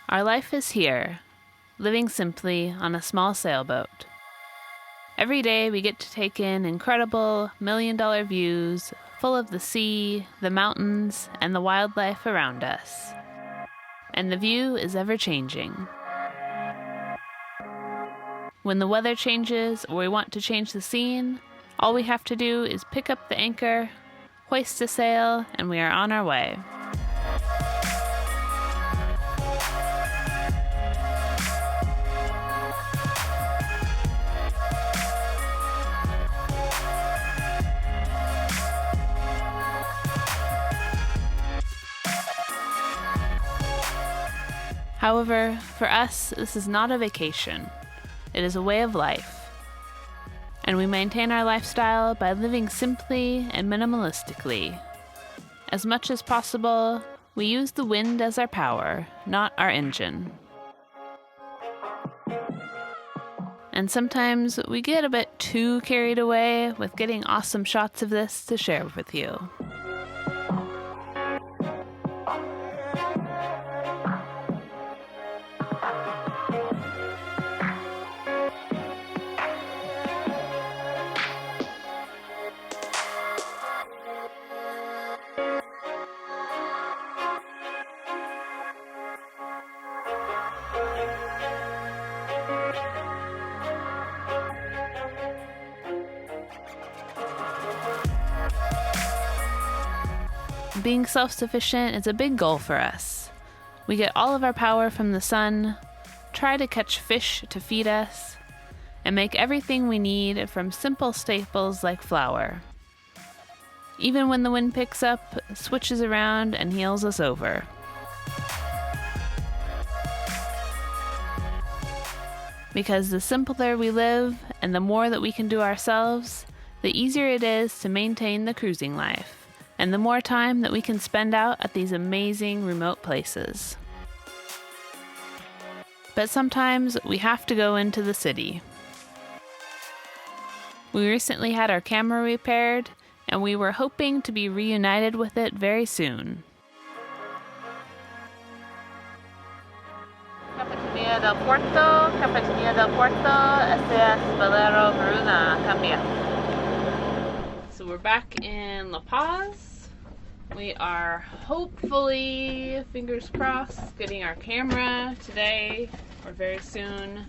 Our life is here, living simply on a small sailboat. Every day we get to take in incredible million-dollar views full of the sea, the mountains, and the wildlife around us. And the view is ever-changing. When the weather changes or we want to change the scene, all we have to do is pick up the anchor, hoist a sail, and we are on our way. However, for us, this is not a vacation. It is a way of life. And we maintain our lifestyle by living simply and minimalistically. As much as possible, we use the wind as our power, not our engine. And sometimes we get a bit too carried away with getting awesome shots of this to share with you. Being self-sufficient is a big goal for us. We get all of our power from the sun, try to catch fish to feed us, and make everything we need from simple staples like flour. Even when the wind picks up, switches around, and heels us over. Because the simpler we live and the more that we can do ourselves, the easier it is to maintain the cruising life. And the more time that we can spend out at these amazing remote places. But sometimes we have to go into the city. We recently had our camera repaired, and we were hoping to be reunited with it very soon. Capitania del Porto, SS Valero Verona, cambia. So we're back in La Paz. We are hopefully, fingers crossed, getting our camera today or very soon.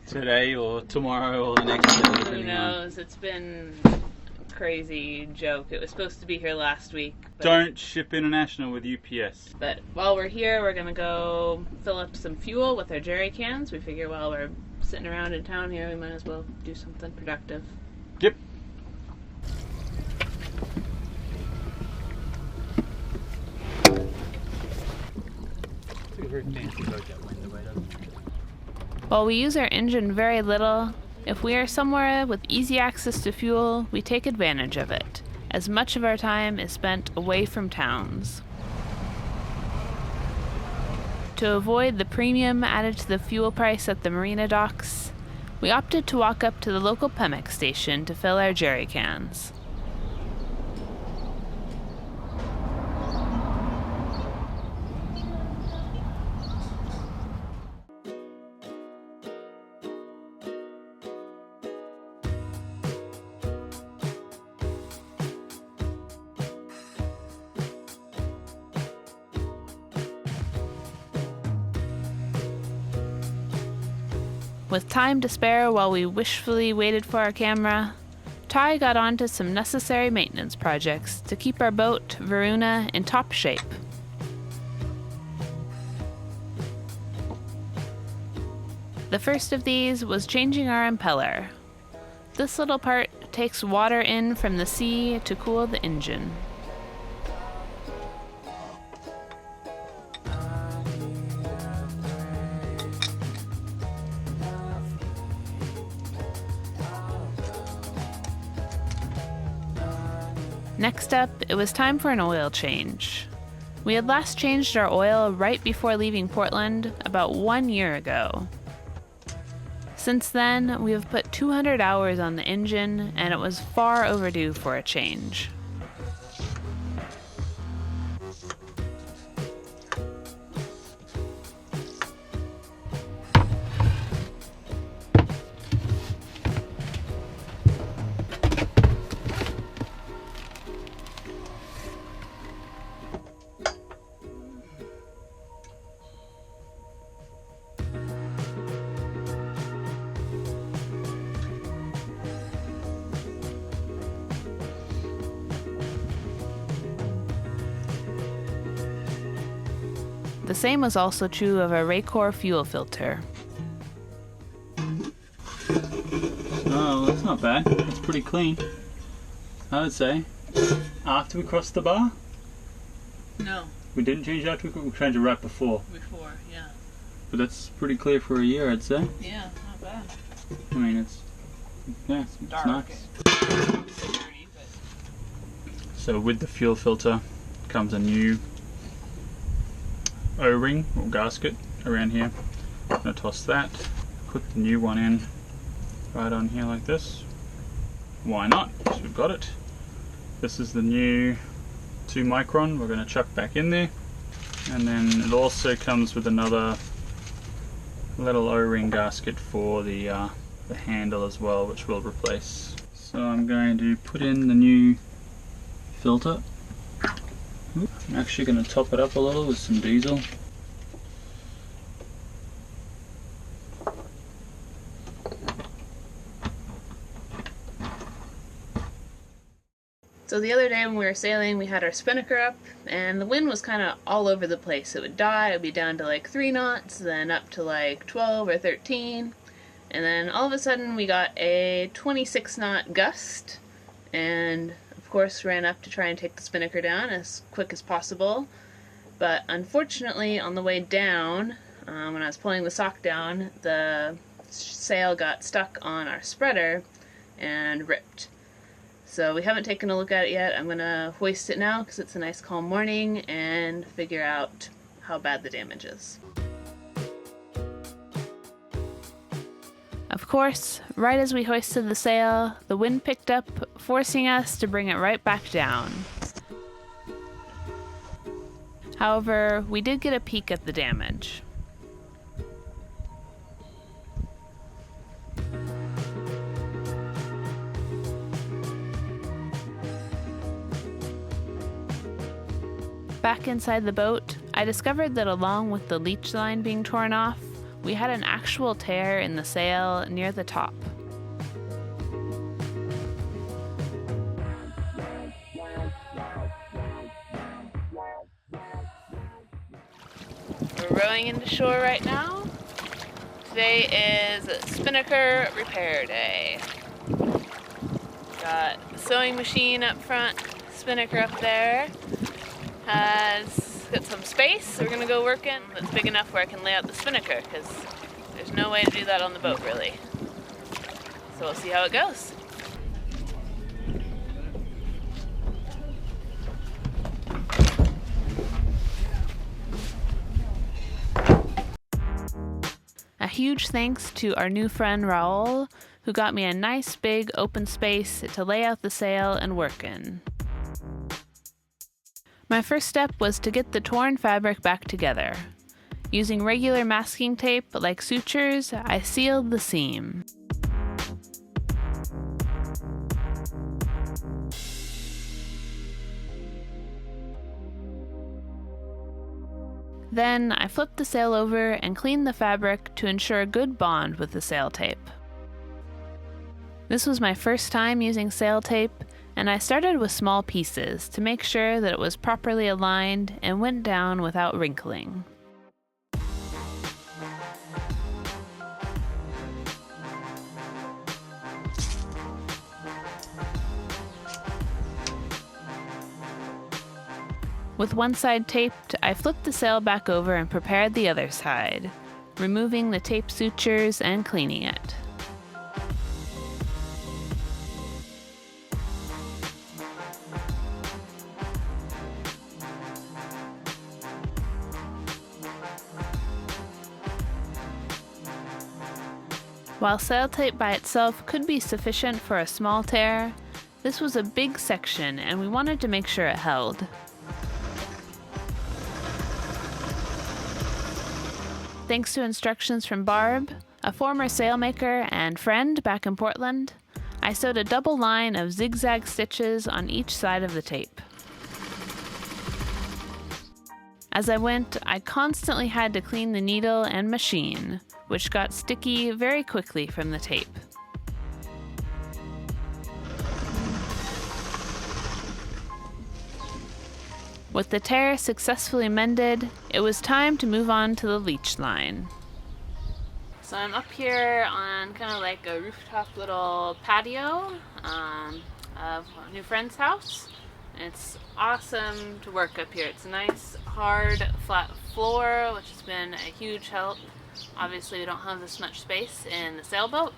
Today or tomorrow or the next day. Who knows? It's been a crazy joke. It was supposed to be here last week. Don't ship international with UPS. But while we're here, we're going to go fill up some fuel with our jerry cans. We figure while we're sitting around in town here, we might as well do something productive. Yep. While we use our engine very little, if we are somewhere with easy access to fuel, we take advantage of it, as much of our time is spent away from towns. To avoid the premium added to the fuel price at the marina docks, we opted to walk up to the local Pemex station to fill our jerry cans. With time to spare while we wishfully waited for our camera, Ty got onto some necessary maintenance projects to keep our boat, Verona, in top shape. The first of these was changing our impeller. This little part takes water in from the sea to cool the engine. Next up, it was time for an oil change. We had last changed our oil right before leaving Portland about 1 year ago. Since then, we have put 200 hours on the engine, and it was far overdue for a change. The same was also true of our Raycor fuel filter. Oh, that's not bad. That's pretty clean, I would say. After we crossed the bar? No. We didn't change it after we changed it right before. Before, yeah. But that's pretty clear for a year, I'd say. Yeah, not bad. I mean, it's Dark. nice. Dirty, but... So with the fuel filter comes a new O-ring or gasket around here. I'm going to toss that, put the new one in right on here like this. Why not? Because we've got it. This is the new 2 micron we're going to chuck back in there. And then it also comes with another little O-ring gasket for the handle as well, which we'll replace. So I'm going to put in the new filter. I'm actually going to top it up a little with some diesel. So the other day when we were sailing, we had our spinnaker up, and the wind was kind of all over the place. It would die, it would be down to like 3 knots, then up to like 12 or 13, and then all of a sudden we got a 26 knot gust, and of course ran up to try and take the spinnaker down as quick as possible. But unfortunately, on the way down, when I was pulling the sock down, the sail got stuck on our spreader and ripped. So we haven't taken a look at it yet. I'm going to hoist it now because it's a nice calm morning and figure out how bad the damage is. Of course, right as we hoisted the sail, the wind picked up, forcing us to bring it right back down. However, we did get a peek at the damage. Back inside the boat, I discovered that along with the leech line being torn off, we had an actual tear in the sail near the top. We're rowing into shore right now. Today is spinnaker repair day. Got the sewing machine up front, spinnaker up there. Has got some space, so we're gonna go work in. That's big enough where I can lay out the spinnaker, because there's no way to do that on the boat, really. So we'll see how it goes. A huge thanks to our new friend Raul, who got me a nice big open space to lay out the sail and work in. My first step was to get the torn fabric back together. Using regular masking tape like sutures, I sealed the seam. Then I flipped the sail over and cleaned the fabric to ensure a good bond with the sail tape. This was my first time using sail tape, and I started with small pieces to make sure that it was properly aligned and went down without wrinkling. With one side taped, I flipped the sail back over and prepared the other side, removing the tape sutures and cleaning it. While sail tape by itself could be sufficient for a small tear, this was a big section and we wanted to make sure it held. Thanks to instructions from Barb, a former sailmaker and friend back in Portland, I sewed a double line of zigzag stitches on each side of the tape. As I went, I constantly had to clean the needle and machine, which got sticky very quickly from the tape. With the tear successfully mended, it was time to move on to the leech line. So I'm up here on kind of like a rooftop little patio of a new friend's house. It's awesome to work up here. It's a nice, hard, flat floor, which has been a huge help. Obviously, we don't have this much space in the sailboat,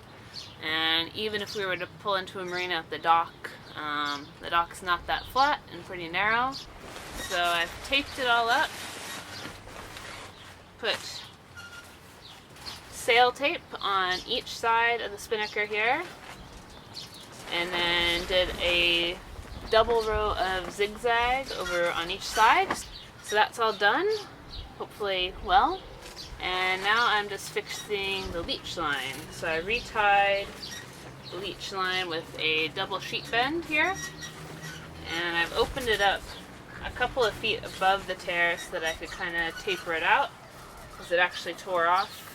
and even if we were to pull into a marina at the dock's not that flat and pretty narrow. So I've taped it all up, put sail tape on each side of the spinnaker here, and then did a double row of zigzag over on each side. So that's all done, hopefully well. And now I'm just fixing the leech line. So I retied the leech line with a double sheet bend here, and I've opened it up a couple of feet above the tear so that I could kind of taper it out, because it actually tore off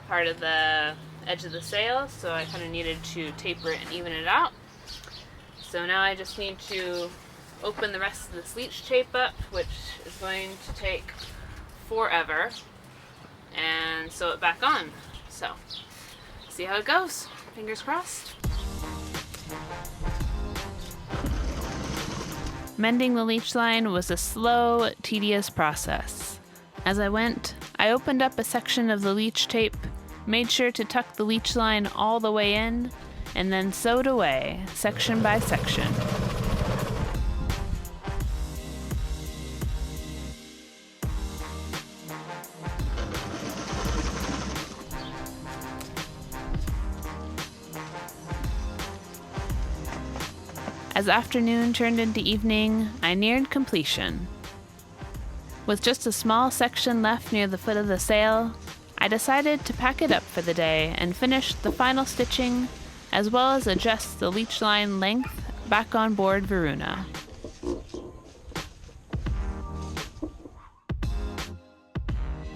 part of the edge of the sail, so I kind of needed to taper it and even it out. So now I just need to open the rest of this leech tape up, which is going to take forever, and sew it back on. So, see how it goes. Fingers crossed. Mending the leech line was a slow, tedious process. As I went, I opened up a section of the leech tape, made sure to tuck the leech line all the way in, and then sewed away, section by section. As afternoon turned into evening, I neared completion. With just a small section left near the foot of the sail, I decided to pack it up for the day and finish the final stitching, as well as adjust the leech line length back on board Varuna.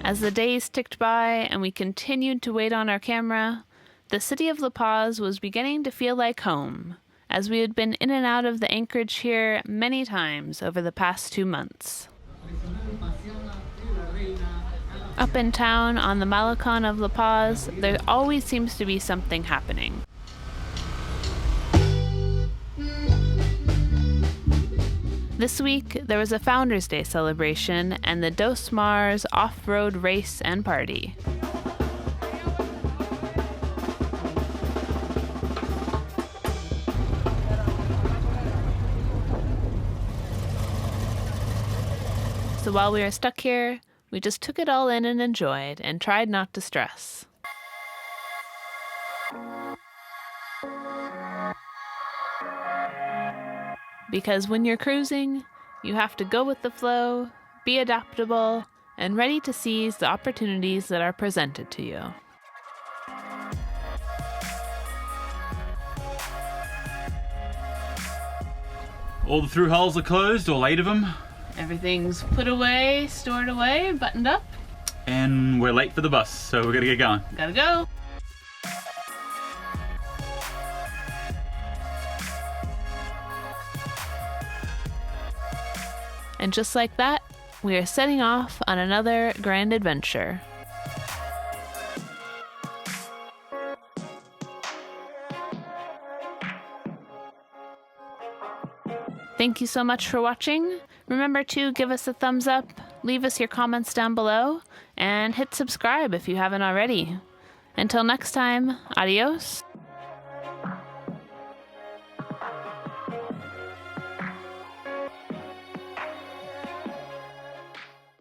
As the days ticked by and we continued to wait on our camera, the city of La Paz was beginning to feel like home, as we had been in and out of the anchorage here many times over the past 2 months. Up in town on the Malecon of La Paz, there always seems to be something happening. This week, there was a Founders Day celebration and the Dos Mars off-road race and party. So while we were stuck here, we just took it all in and enjoyed and tried not to stress. Because when you're cruising, you have to go with the flow, be adaptable, and ready to seize the opportunities that are presented to you. All the through holes are closed, all 8 of them. Everything's put away, stored away, buttoned up. And we're late for the bus, so we're gonna get going. Gotta go. And just like that, we are setting off on another grand adventure. Thank you so much for watching. Remember to give us a thumbs up, leave us your comments down below, and hit subscribe if you haven't already. Until next time, adios.